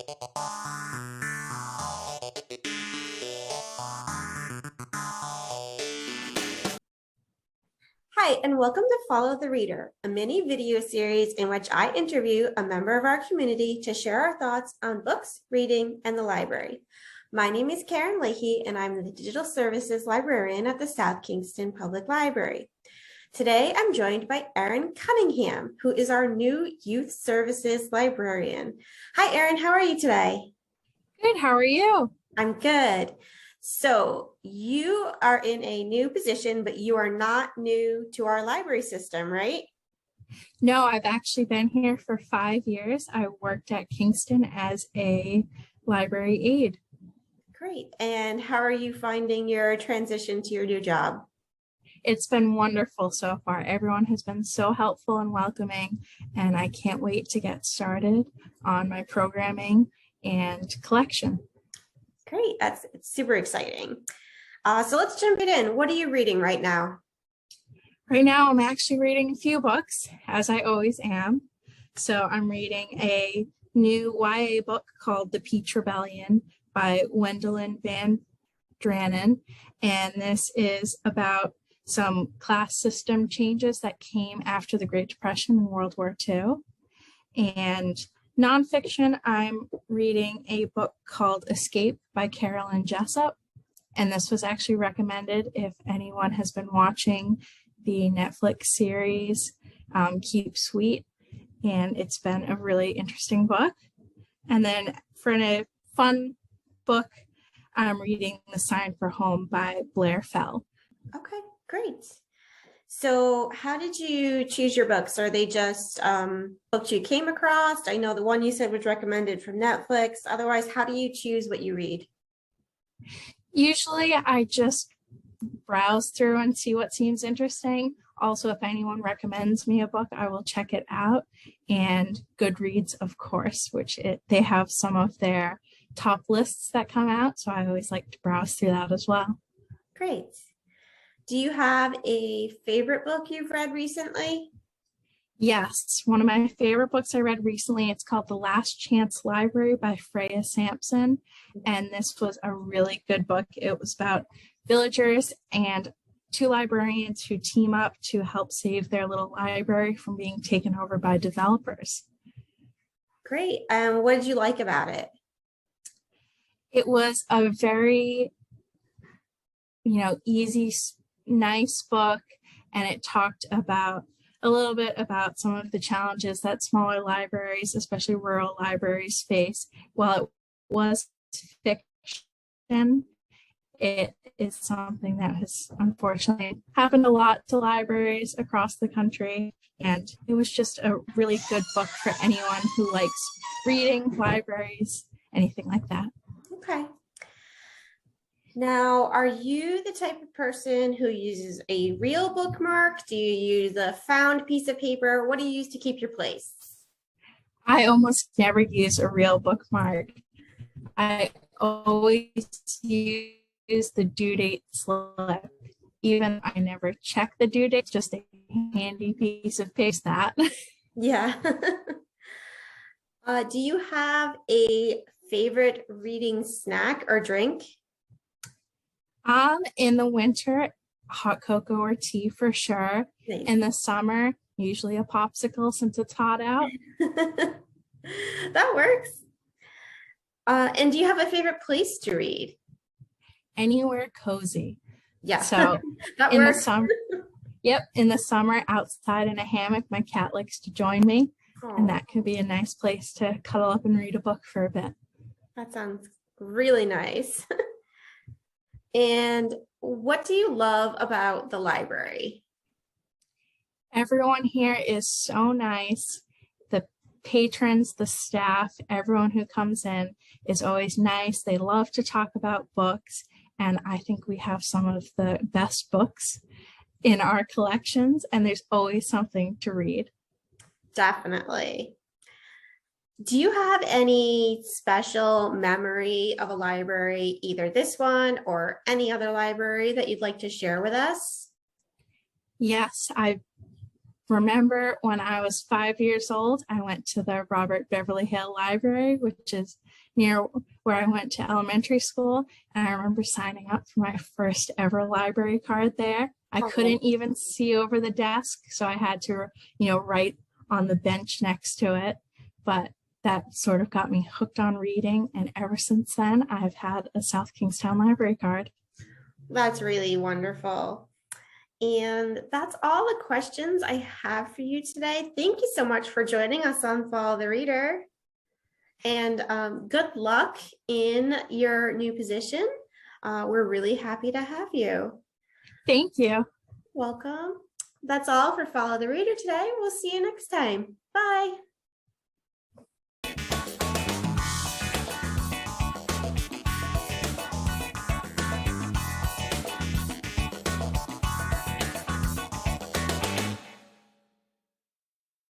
Hi, and welcome to Follow the Reader, a mini video series in which I interview a member of our community to share our thoughts on books, reading, and the library. My name is Karen Leahy, and I'm the Digital Services Librarian at the South Kingstown Public Library. Today, I'm joined by Erin Cunningham, who is our new Youth Services Librarian. Hi, Erin, how are you today? Good, how are you? I'm good. So you are in a new position, but you are not new to our library system, right? No, I've actually been here for 5 years. I worked at Kingstown as a library aide. Great. And how are you finding your transition to your new job? It's been wonderful so far. Everyone has been so helpful and welcoming, and I can't wait to get started on my programming and collection. Great. That's super exciting. So let's jump right in. What are you reading right now? Right now, I'm actually reading a few books, as I always am. So I'm reading a new YA book called The Peach Rebellion by Wendelin van Draanan. And this is about some class system changes that came after the Great Depression and World War II. And nonfiction, I'm reading a book called Escape by Carolyn and Jessop. And this was actually recommended if anyone has been watching the Netflix series Keep Sweet. And it's been a really interesting book. And then for a fun book, I'm reading The Sign for Home by Blair. Okay, great. So how did you choose your books? Are they just books you came across? I know the one you said was recommended from Netflix. Otherwise, how do you choose what you read? Usually I just browse through and see what seems interesting. Also, if anyone recommends me a book, I will check it out. And Goodreads, of course, they have some of their top lists that come out. So I always like to browse through that as well. Great. Do you have a favorite book you've read recently? Yes, one of my favorite books I read recently, it's called The Last Chance Library by Freya Sampson. And this was a really good book. It was about villagers and 2 librarians who team up to help save their little library from being taken over by developers. Great. What did you like about it? It was a very, easy, nice book, and it talked about a little bit about some of the challenges that smaller libraries, especially rural libraries, face. While it was fiction, it is something that has unfortunately happened a lot to libraries across the country, and it was just a really good book for anyone who likes reading, libraries, anything like that. Okay. Now, are you the type of person who uses a real bookmark? Do you use a found piece of paper? What do you use to keep your place? I almost never use a real bookmark. I always use the due date slip. Even I never check the due date, just a handy piece of paper that. Yeah. Do you have a favorite reading snack or drink? In the winter, hot cocoa or tea for sure. Nice. In the summer, usually a popsicle since it's hot out. That works. And do you have a favorite place to read? Anywhere cozy. Yeah. So that in works. the summer, in the summer outside in a hammock, my cat likes to join me. Aww. And that could be a nice place to cuddle up and read a book for a bit. That sounds really nice. And what do you love about the library? Everyone here is so nice. The patrons, the staff, everyone who comes in is always nice. They love to talk about books. And I think we have some of the best books in our collections, and there's always something to read. Definitely. Do you have any special memory of a library, either this one or any other library that you'd like to share with us? Yes, I've remember when I was 5 years old, I went to the Robert Beverly Hale Library, which is near where I went to elementary school. And I remember signing up for my first ever library card there. I couldn't even see over the desk, so I had to, write on the bench next to it. But that sort of got me hooked on reading. And ever since then, I've had a South Kingstown library card. That's really wonderful. And that's all the questions I have for you today. Thank you so much for joining us on Follow the Reader. And good luck in your new position. We're really happy to have you. Thank you. Welcome. That's all for Follow the Reader today. We'll see you next time. Bye.